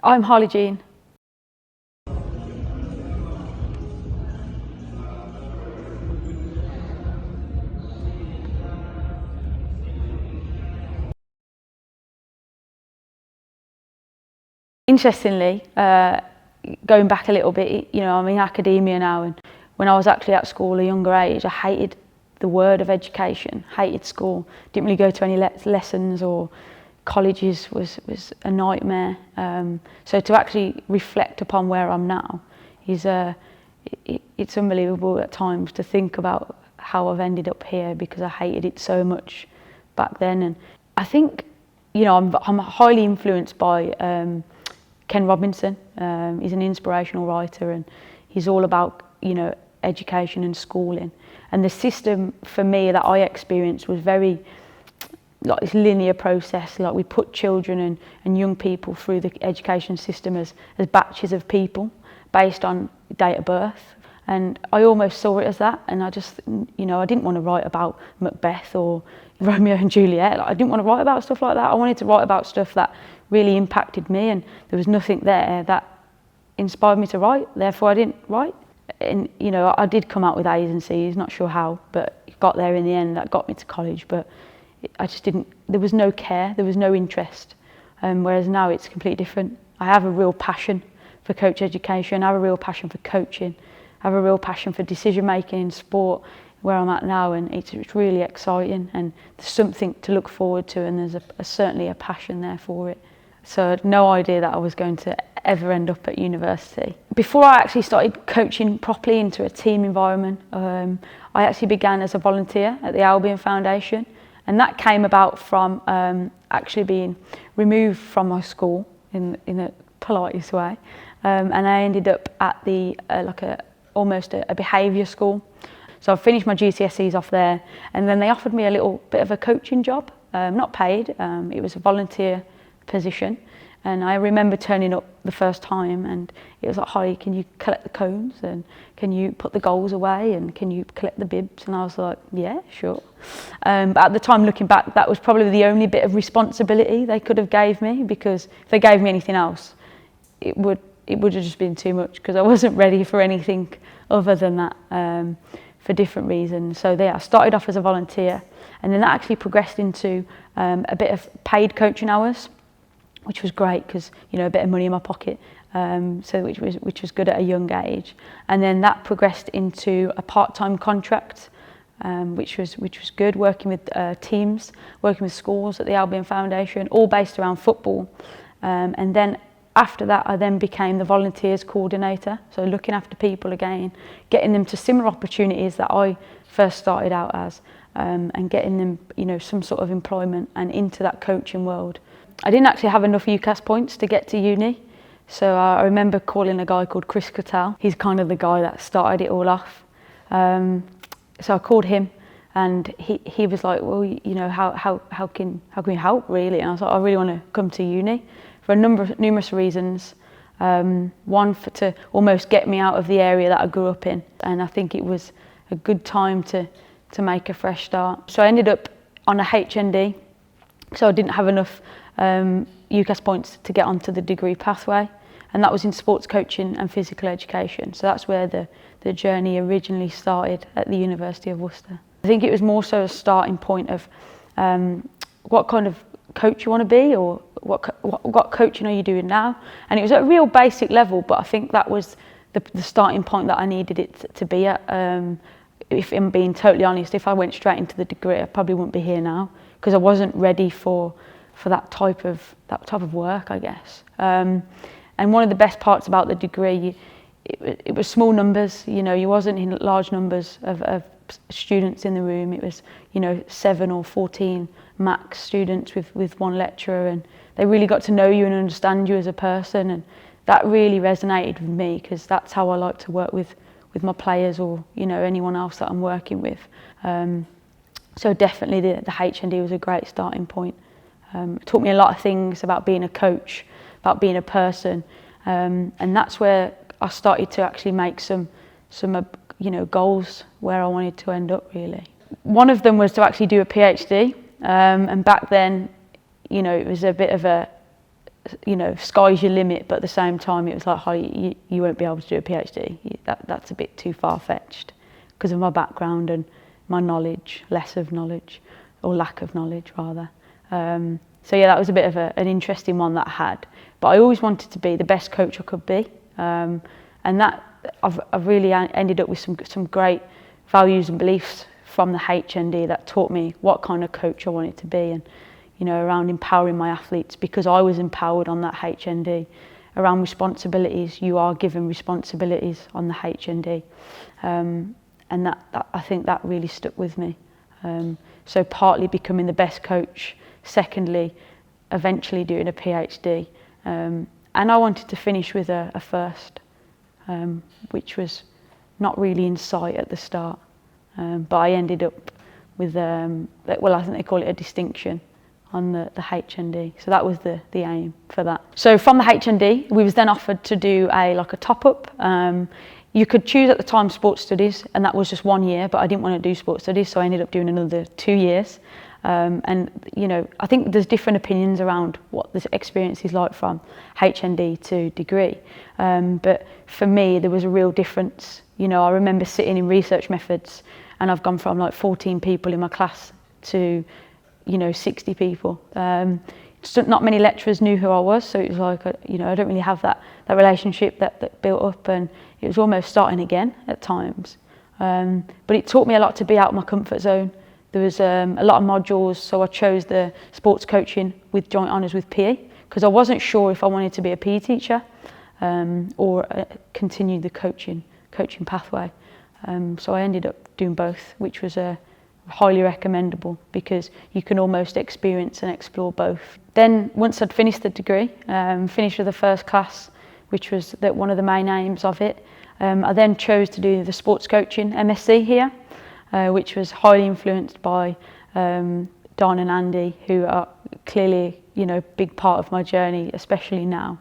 I'm Harley Jean. Interestingly, going back a little bit, I'm in academia now, and when I was actually at school at a younger age, I hated the word of education, hated school, didn't really go to any lessons, or colleges was a nightmare. So to actually reflect upon where I'm now is it's unbelievable at times to think about how I've ended up here, because I hated it so much back then. And I think, I'm highly influenced by Ken Robinson. He's an inspirational writer, and he's all about, education and schooling. And the system for me that I experienced was very like this linear process. Like, we put children and young people through the education system as batches of people based on date of birth. And I almost saw it as that, and I just, I didn't want to write about Macbeth or Romeo and Juliet. Like, I didn't want to write about stuff like that. I wanted to write about stuff that really impacted me, and there was nothing there that inspired me to write, therefore I didn't write. And I did come out with A's and C's, not sure how, but it got there in the end. That got me to college, but I just didn't, there was no care, there was no interest. Whereas now it's completely different. I have a real passion for coach education, I have a real passion for coaching, I have a real passion for decision making in sport, where I'm at now, and it's really exciting, and there's something to look forward to, and there's certainly a passion there for it. So I had no idea that I was going to ever end up at university. Before I actually started coaching properly into a team environment, I actually began as a volunteer at the Albion Foundation, and that came about from actually being removed from my school in a politest way, and I ended up at the almost a behaviour school. So I finished my GCSEs off there, and then they offered me a little bit of a coaching job, not paid. It was a volunteer position, and I remember turning up the first time, and it was like, "Hi, can you collect the cones, and can you put the goals away, and can you collect the bibs?" And I was like, "Yeah, sure." But at the time, looking back, that was probably the only bit of responsibility they could have gave me, because if they gave me anything else, it would have just been too much, because I wasn't ready for anything other than that, for different reasons. So I started off as a volunteer, and then that actually progressed into a bit of paid coaching hours, which was great, because a bit of money in my pocket, so which was good at a young age. And then that progressed into a part-time contract, which was good, working with teams, working with schools at the Albion Foundation, all based around football. And then after that, I then became the volunteers coordinator, so looking after people again, getting them to similar opportunities that I first started out as, and getting them, some sort of employment and into that coaching world. I didn't actually have enough UCAS points to get to uni, so I remember calling a guy called Chris Cattell. He's kind of the guy that started it all off. So I called him, and he was like, "Well, how can we help, really?" And I was like, "I really want to come to uni for numerous reasons. One, to almost get me out of the area that I grew up in, and I think it was a good time to make a fresh start. So I ended up on a HND, so I didn't have enough UCAS points to get onto the degree pathway, and that was in sports coaching and physical education. So that's where the journey originally started at the University of Worcester. I think it was more so a starting point of what kind of coach you want to be, or what coaching are you doing now. And it was at a real basic level, but I think that was the starting point that I needed it to be at. If I'm being totally honest, if I went straight into the degree, I probably wouldn't be here now, because I wasn't ready for that type of work, I guess. And one of the best parts about the degree, it was small numbers. You wasn't in large numbers of students in the room. It was 7 or 14 max students with one lecturer, and they really got to know you and understand you as a person, and that really resonated with me, because that's how I like to work with my players, or anyone else that I'm working with. So definitely the HND was a great starting point. It taught me a lot of things about being a coach, about being a person, and that's where I started to actually make some goals where I wanted to end up, really. One of them was to actually do a PhD, and back then, it was a bit of a sky's your limit, but at the same time it was like, Harley, you won't be able to do a PhD. That's a bit too far-fetched because of my background and my knowledge, less of knowledge, or lack of knowledge rather. So yeah, that was a bit of an interesting one that I had. But I always wanted to be the best coach I could be, and that I've really ended up with some great values and beliefs from the HND that taught me what kind of coach I wanted to be, and around empowering my athletes, because I was empowered on that HND. Around responsibilities, you are given responsibilities on the HND, and that I think that really stuck with me. So partly becoming the best coach, secondly eventually doing a PhD, and I wanted to finish with a first, which was not really in sight at the start, but I ended up with I think they call it a distinction on the HND. So that was the aim for that. So from the HND, we was then offered to do a top-up. You could choose at the time sports studies, and that was just 1 year, but I didn't want to do sports studies, so I ended up doing another 2 years. And I think there's different opinions around what this experience is like from HND to degree. But for me, there was a real difference. I remember sitting in research methods, and I've gone from like 14 people in my class to 60 people. So not many lecturers knew who I was, so it was like, I don't really have that relationship that built up, and it was almost starting again at times. But it taught me a lot to be out of my comfort zone. There was a lot of modules, so I chose the sports coaching with joint honours with PE, because I wasn't sure if I wanted to be a PE teacher or continue the coaching pathway. So I ended up doing both, which was highly recommendable, because you can almost experience and explore both. Then once I'd finished the degree, finished with the first class, which was one of the main aims of it, I then chose to do the sports coaching MSc here, which was highly influenced by Don and Andy, who are clearly a big part of my journey, especially now.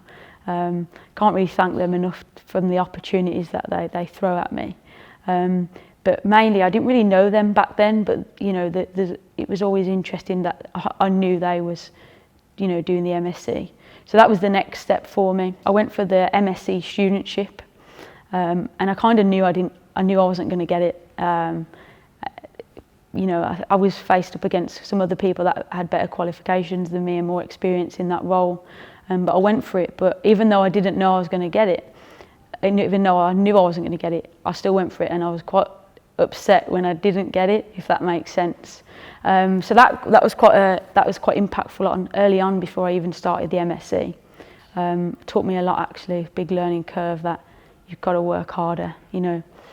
Can't really thank them enough from the opportunities that they throw at me. But mainly, I didn't really know them back then, but it was always interesting that I knew they was doing the MSc. So that was the next step for me. I went for the MSc studentship, and I kind of knew I knew I wasn't going to get it. I was faced up against some other people that had better qualifications than me and more experience in that role, but I went for it. But even though I didn't know I was going to get it, even though I knew I wasn't going to get it, I still went for it, and I was quite upset when I didn't get it, if that makes sense. So that was quite impactful early on, before I even started the MSc. Taught me a lot, actually. Big learning curve that you've got to work harder.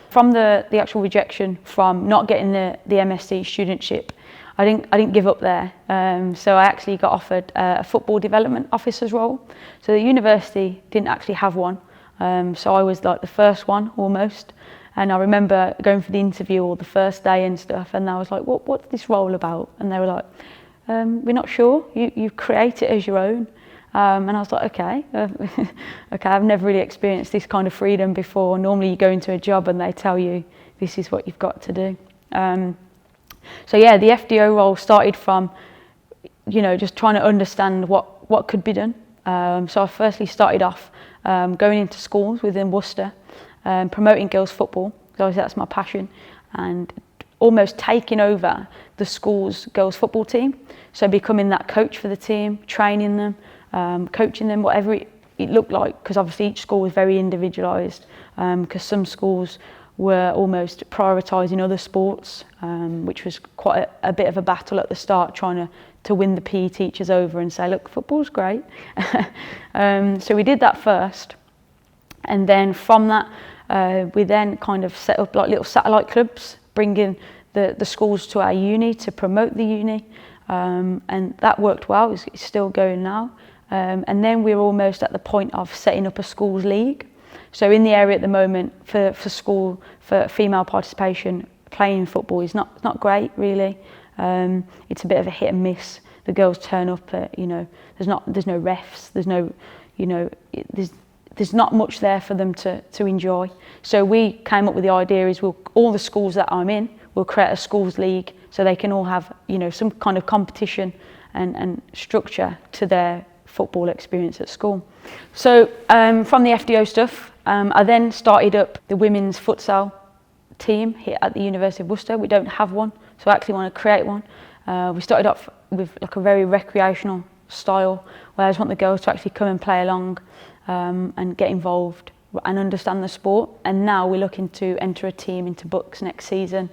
From the actual rejection from not getting the MSc studentship, I didn't give up there. So I actually got offered a football development officer's role. So the university didn't actually have one. So I was like the first one almost. And I remember going for the interview or the first day and stuff, and I was like, what's this role about? And they were like, we're not sure, you create it as your own. And I was like, okay, I've never really experienced this kind of freedom before. Normally you go into a job and they tell you this is what you've got to do. So yeah, the FDO role started from, just trying to understand what could be done. So I firstly started off going into schools within Worcester, promoting girls football, because that's my passion, and almost taking over the school's girls football team. So becoming that coach for the team, training them, coaching them, whatever it looked like, because obviously each school was very individualised, because some schools were almost prioritising other sports, which was quite a bit of a battle at the start, trying to win the PE teachers over and say, look, football's great. So we did that first, and then from that we then kind of set up like little satellite clubs, bringing the schools to our uni to promote the uni, and that worked well. It's still going now. And then we're almost at the point of setting up a schools league. So in the area at the moment for female participation, playing football is not great really. It's a bit of a hit and miss. The girls turn up, there's no refs, there's not much there for them to enjoy. So we came up with the idea is all the schools that I'm in, we'll create a schools league so they can all have some kind of competition and structure to their football experience at school. So from the FDO stuff, I then started up the women's futsal team here at the University of Worcester. We don't have one, so I actually want to create one. We started off with like a very recreational style, where I just want the girls to actually come and play along and get involved and understand the sport. And now we're looking to enter a team into Bucks next season,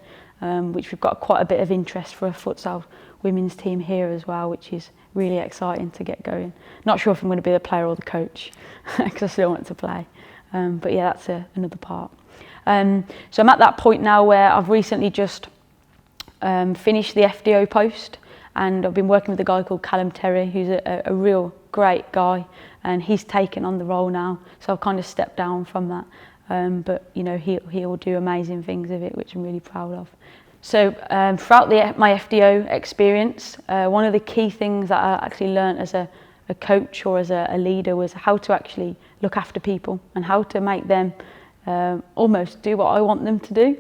which we've got quite a bit of interest for a futsal women's team here as well, which is really exciting to get going. Not sure if I'm going to be the player or the coach, because I still want to play. But yeah, that's another part. So I'm at that point now where I've recently just finished the FDO post, and I've been working with a guy called Callum Terry, who's a real great guy, and he's taken on the role now. So I've kind of stepped down from that. But you know, he'll do amazing things with it, which I'm really proud of. So throughout my FDO experience, one of the key things that I actually learned as a coach or as a leader was how to actually look after people and how to make them almost do what I want them to do.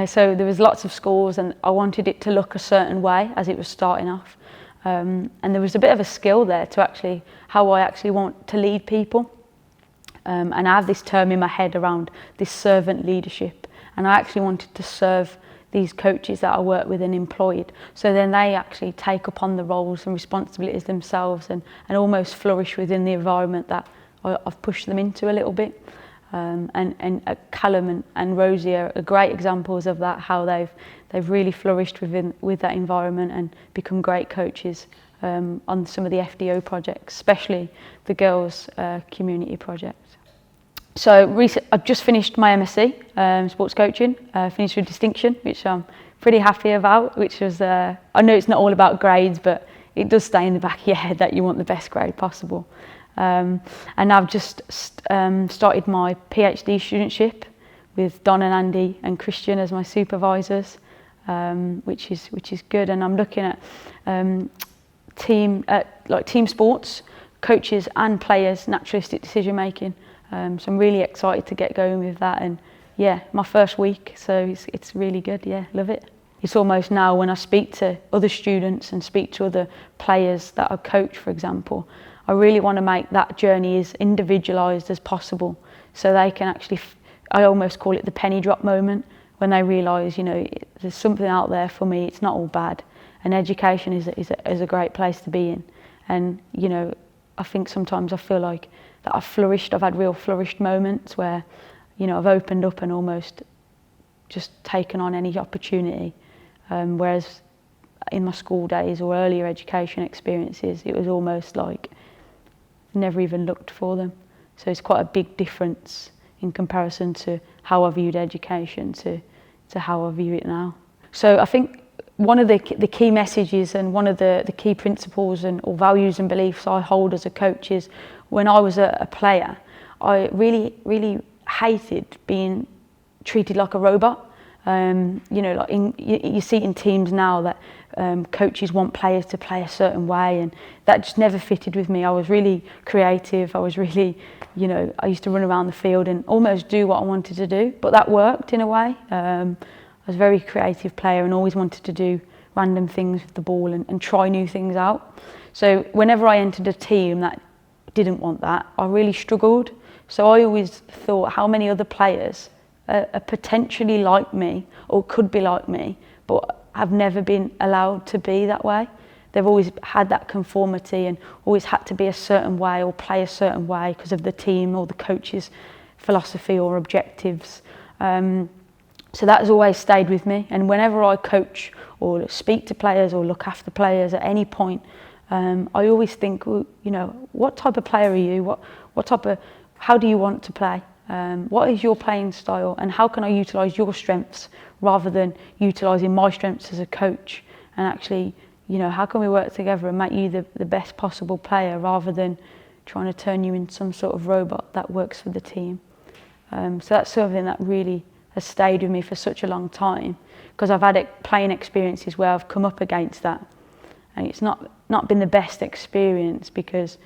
So there was lots of schools, and I wanted it to look a certain way as it was starting off. And there was a bit of a skill there to actually how I actually want to lead people. And I have this term in my head around this servant leadership, and I actually wanted to serve these coaches that I work with and employed, so then they actually take upon the roles and responsibilities themselves and almost flourish within the environment that I've pushed them into a little bit. And Callum and Rosie are great examples of that, how they've really flourished with that environment and become great coaches on some of the FDO projects, especially the girls' community project. So I've just finished my MSc sports coaching, finished with distinction, which I'm pretty happy about, which was, I know it's not all about grades, but it does stay in the back of your head that you want the best grade possible. And I've just started my PhD studentship with Don and Andy and Christian as my supervisors, which is good. And I'm looking at team sports, coaches and players, naturalistic decision making. So I'm really excited to get going with that, and yeah, my first week, so it's really good. Yeah, love it. It's almost now when I speak to other students and speak to other players that I coach, for example, I really want to make that journey as individualised as possible, so they can actually, I almost call it the penny drop moment, when they realise, you know, there's something out there for me, it's not all bad, and education is a great place to be in. And you know, I think sometimes I feel like that I've flourished, I've had real flourished moments where, you know, I've opened up and almost just taken on any opportunity, whereas in my school days or earlier education experiences, it was almost like never even looked for them. So it's quite a big difference in comparison to how I viewed education to how I view it now. So I think one of the key messages and one of the key principles or values and beliefs I hold as a coach is, when I was a player, I really hated being treated like a robot. You know, like you see in teams now that coaches want players to play a certain way, and that just never fitted with me. I was really creative. I was really, you know, I used to run around the field and almost do what I wanted to do, but that worked in a way. I was a very creative player and always wanted to do random things with the ball and try new things out. So whenever I entered a team that didn't want that, I really struggled. So I always thought, how many other players are potentially like me or could be like me, but have never been allowed to be that way. They've always had that conformity and always had to be a certain way or play a certain way because of the team or the coach's philosophy or objectives. So that has always stayed with me, and whenever I coach or speak to players or look after players at any point, I always think, well, you know, what type of player are you? How do you want to play? What is your playing style, and how can I utilise your strengths rather than utilising my strengths as a coach? And actually, you know, how can we work together and make you the best possible player rather than trying to turn you into some sort of robot that works for the team? So that's something that really has stayed with me for such a long time, because I've had playing experiences where I've come up against that, and it's not been the best experience because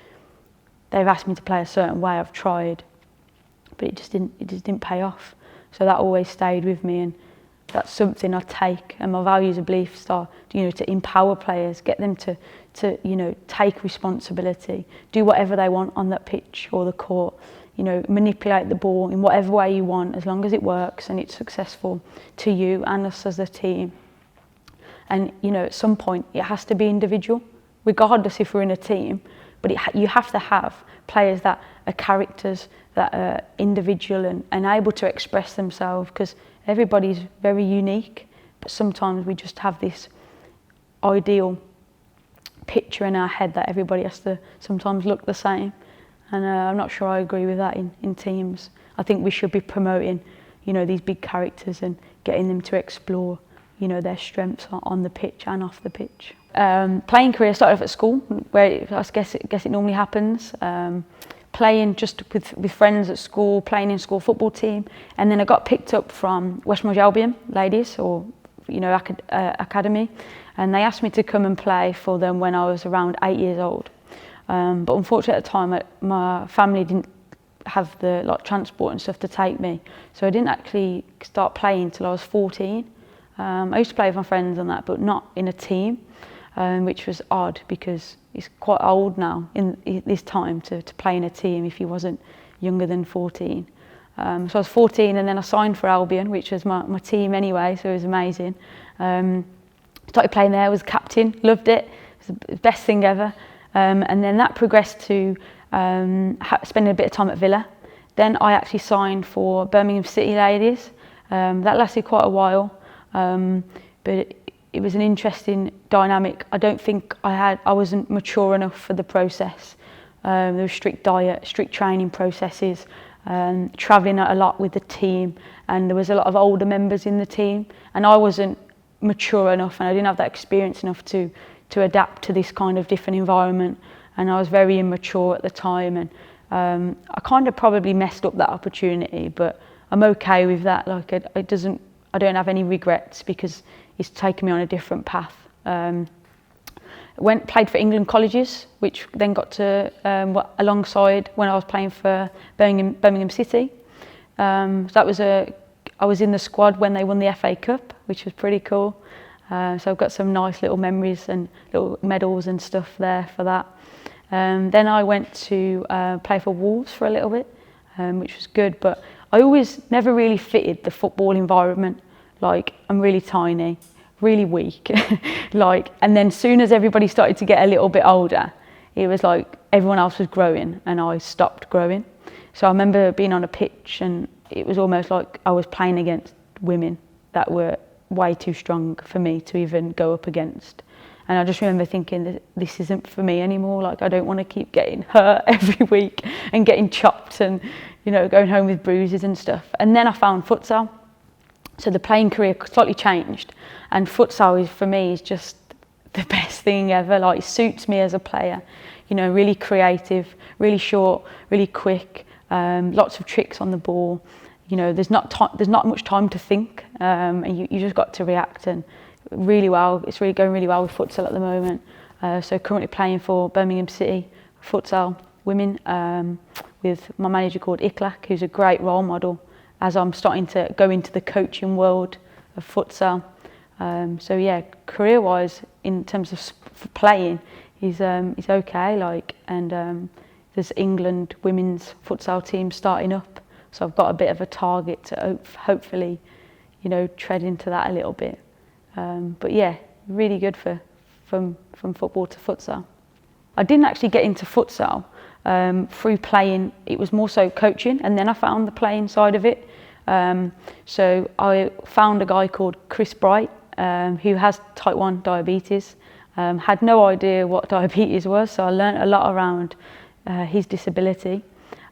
they've asked me to play a certain way. I've tried, but it just didn't pay off. So that always stayed with me, and that's something I take, and my values and beliefs are, you know, to empower players, get them to you know, take responsibility, do whatever they want on that pitch or the court, you know, manipulate the ball in whatever way you want, as long as it works and it's successful to you and us as a team. And, you know, at some point it has to be individual, regardless if we're in a team, but you have to have players that are characters, that are individual and able to express themselves, because everybody's very unique, but sometimes we just have this ideal picture in our head that everybody has to sometimes look the same. And I'm not sure I agree with that in teams. I think we should be promoting, you know, these big characters and getting them to explore, you know, their strengths on the pitch and off the pitch. Playing career started off at school, where I guess it normally happens. Playing just with friends at school, playing in school football team, and then I got picked up from West Bromwich Albion ladies, or you know, academy, and they asked me to come and play for them when I was around 8 years old. But unfortunately at the time, my family didn't have the transport and stuff to take me, so I didn't actually start playing until I was 14. I used to play with my friends and that, but not in a team, which was odd because it's quite old now in this time to play in a team if you wasn't younger than 14. So I was 14 and then I signed for Albion, which was my team anyway, so it was amazing. Started playing there, was captain, loved it. It was the best thing ever. And then that progressed to spending a bit of time at Villa. Then I actually signed for Birmingham City ladies. That lasted quite a while, but it was an interesting dynamic. I don't think I wasn't mature enough for the process. There was strict diet, strict training processes, travelling a lot with the team, and there was a lot of older members in the team, and I wasn't mature enough and I didn't have that experience enough to adapt to this kind of different environment, and I was very immature at the time, and I kind of probably messed up that opportunity, but I'm okay with that. Like I don't have any regrets because it's taken me on a different path. Played for England colleges, which then got to alongside when I was playing for Birmingham City. So that was I was in the squad when they won the FA Cup, which was pretty cool. So I've got some nice little memories and little medals and stuff there for that. Then I went to play for Wolves for a little bit, which was good, but I always never really fitted the football environment. Like, I'm really tiny, really weak, and then soon as everybody started to get a little bit older, it was like everyone else was growing and I stopped growing. So I remember being on a pitch and it was almost like I was playing against women that were way too strong for me to even go up against. And I just remember thinking that this isn't for me anymore. Like, I don't want to keep getting hurt every week and getting chopped and, you know, going home with bruises and stuff. And then I found futsal. So the playing career slightly changed, and futsal for me is just the best thing ever. Like, it suits me as a player, you know, really creative, really short, really quick, lots of tricks on the ball. You know, there's not much time to think, and you just got to react, and really well. It's really going really well with futsal at the moment. So currently playing for Birmingham City futsal women with my manager called Iklak, who's a great role model as I'm starting to go into the coaching world of futsal. So yeah, career-wise, in terms of playing, he's okay. Like, and there's England women's futsal team starting up, so I've got a bit of a target to hopefully, you know, tread into that a little bit. But yeah, really good from football to futsal. I didn't actually get into futsal through playing. It was more so coaching, and then I found the playing side of it. So I found a guy called Chris Bright, who has type 1 diabetes. Had no idea what diabetes was, so I learned a lot around his disability.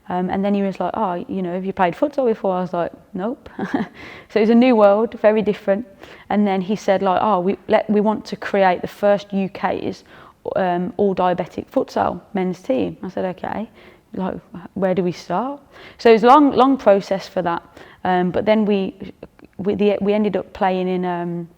And then he was like, oh, you know, have you played futsal before? I was like, nope. So it was a new world, very different. And then he said, like, oh, we want to create the first UK's all diabetic futsal men's team. I said, okay, like, where do we start? So it was a long process for that. But then we ended up playing in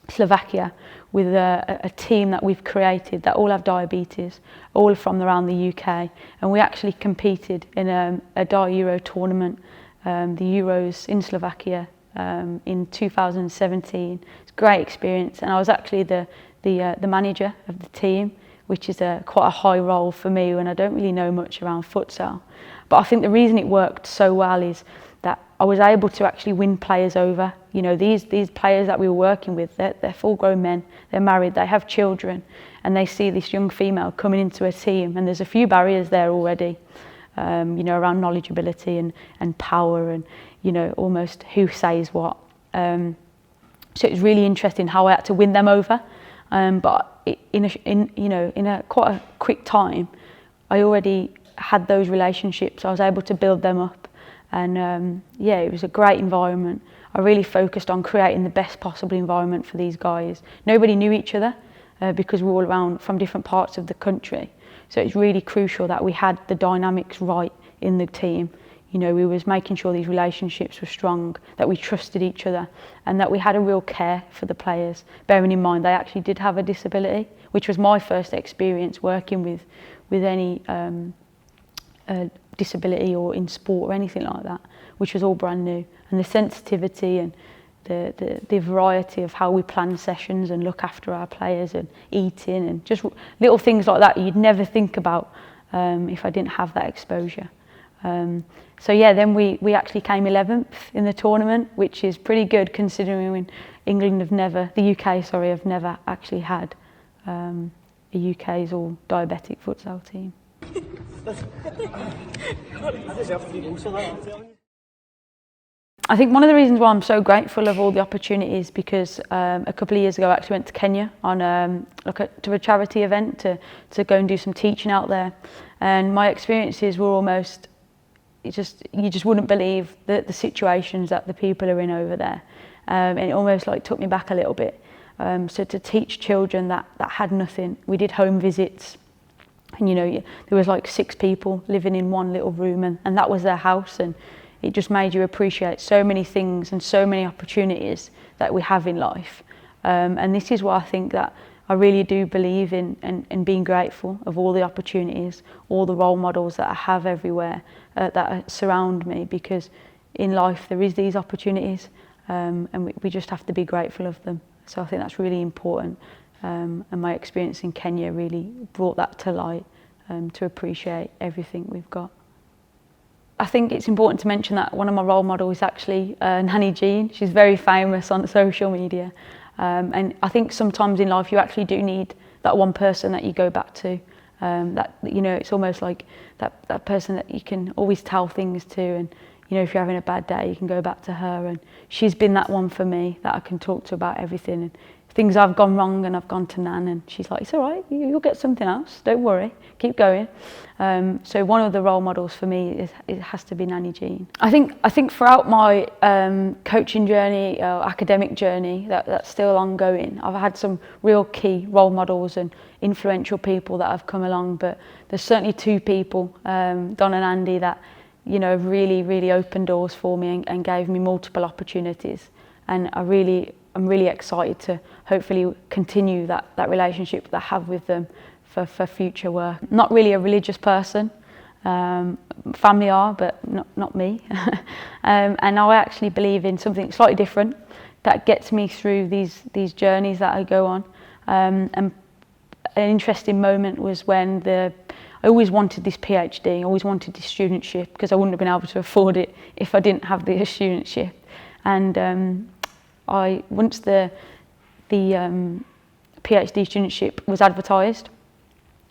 Slovakia with a team that we've created that all have diabetes, all from around the UK, and we actually competed in a Euro tournament, the Euros in Slovakia in 2017. It's a great experience, and I was actually the manager of the team, which is quite a high role for me when I don't really know much around futsal. But I think the reason it worked so well is that I was able to actually win players over. You know, these players that we were working with, they're full-grown men, they're married, they have children, and they see this young female coming into a team, and there's a few barriers there already, you know, around knowledgeability and power and, you know, almost who says what. So it was really interesting how I had to win them over, but in a quite a quick time, I already had those relationships. I was able to build them up, and yeah, it was a great environment. I really focused on creating the best possible environment for these guys. Nobody knew each other because we're all around from different parts of the country. So it's really crucial that we had the dynamics right in the team. You know, we was making sure these relationships were strong, that we trusted each other, and that we had a real care for the players, bearing in mind they actually did have a disability, which was my first experience working with any disability or in sport or anything like that, which was all brand new. And the sensitivity and the variety of how we plan sessions and look after our players and eating and just little things like that you'd never think about if I didn't have that exposure. So yeah, then we actually came 11th in the tournament, which is pretty good considering when the UK have never actually had a UK's all diabetic futsal team. I think one of the reasons why I'm so grateful of all the opportunities because a couple of years ago I actually went to Kenya on to a charity event to go and do some teaching out there, and my experiences were almost you just wouldn't believe the situations that the people are in over there, and it almost like took me back a little bit. So to teach children that had nothing, we did home visits, and you know there was like 6 people living in one little room, and that was their house, and it just made you appreciate so many things and so many opportunities that we have in life. And this is why I think that I really do believe in being grateful of all the opportunities, all the role models that I have everywhere that surround me, because in life there is these opportunities, and we just have to be grateful of them. So I think that's really important, and my experience in Kenya really brought that to light, to appreciate everything we've got. I think it's important to mention that one of my role models is actually Nanny Jean. She's very famous on social media, and I think sometimes in life you actually do need that one person that you go back to, that you know, it's almost like that person that you can always tell things to, and you know, if you're having a bad day you can go back to her, and she's been that one for me that I can talk to about everything, and things I've gone wrong and I've gone to Nan and she's like, it's all right, you'll get something else, don't worry, keep going. So one of the role models for me it has to be Nanny Jean. I think throughout my coaching journey, academic journey that's still ongoing, I've had some real key role models and influential people that have come along, but there's certainly 2 people, Don and Andy, that you know really opened doors for me and gave me multiple opportunities, and I'm really excited to hopefully continue that relationship that I have with them for future work. Not really a religious person, family are, but not me. And I actually believe in something slightly different that gets me through these journeys that I go on. And an interesting moment was when I always wanted this PhD, I always wanted this studentship, because I wouldn't have been able to afford it if I didn't have the studentship. And once the PhD studentship was advertised,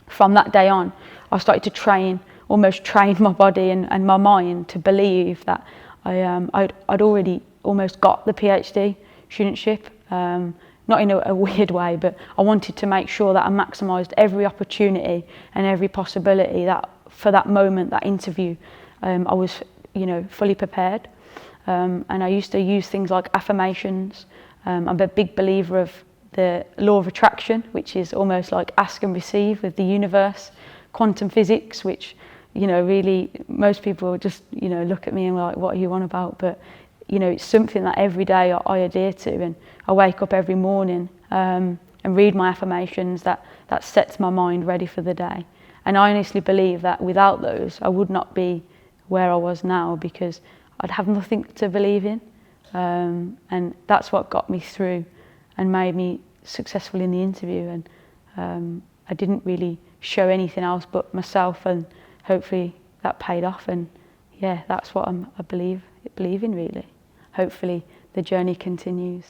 from that day on, I started to almost train my body and my mind to believe that I'd already almost got the PhD studentship, not in a weird way, but I wanted to make sure that I maximised every opportunity and every possibility that for that moment, that interview, I was, you know, fully prepared. And I used to use things like affirmations. I'm a big believer of the law of attraction, which is almost like ask and receive with the universe. Quantum physics, which, you know, really most people just, you know, look at me and like, what are you on about? But, you know, it's something that every day I adhere to, and I wake up every morning and read my affirmations that sets my mind ready for the day. And I honestly believe that without those, I would not be where I was now, because I'd have nothing to believe in. And that's what got me through and made me successful in the interview. And I didn't really show anything else but myself, and hopefully that paid off. And yeah, that's what I believe in, really. Hopefully the journey continues.